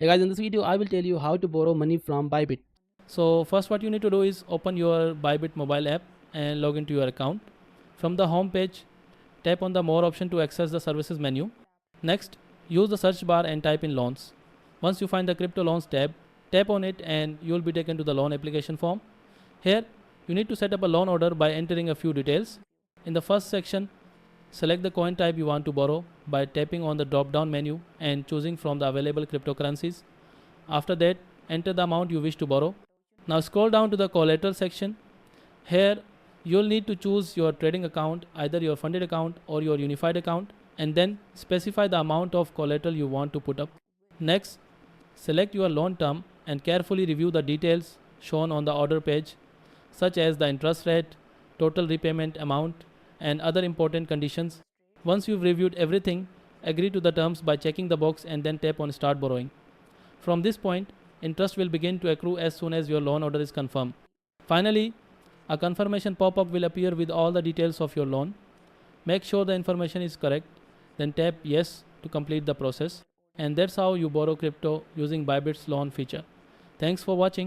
Hey guys, in this video I will tell you how to borrow money from Bybit. So first what you need to do is open your Bybit mobile app and log into your account. From the home page, tap on the more option to access the services menu. Next, use the search bar and type in loans. Once you find the crypto loans tab, tap on it and you will be taken to the loan application form. Here, you need to set up a loan order by entering a few details. In the first section, select the coin type you want to borrow by tapping on the drop down menu and choosing from the available cryptocurrencies. After that, enter the amount you wish to borrow. Now scroll down to the collateral section. Here you'll need to choose your trading account, either your funded account or your unified account, and then specify the amount of collateral you want to put up. Next, select your loan term and carefully review the details shown on the order page, such as the interest rate, total repayment amount, and other important conditions. Once you've reviewed everything, agree to the terms by checking the box and then tap on Start Borrowing. From this point, interest will begin to accrue as soon as your loan order is confirmed. Finally, a confirmation pop-up will appear with all the details of your loan. Make sure the information is correct, then tap Yes to complete the process. And that's how you borrow crypto using Bybit's loan feature. Thanks for watching.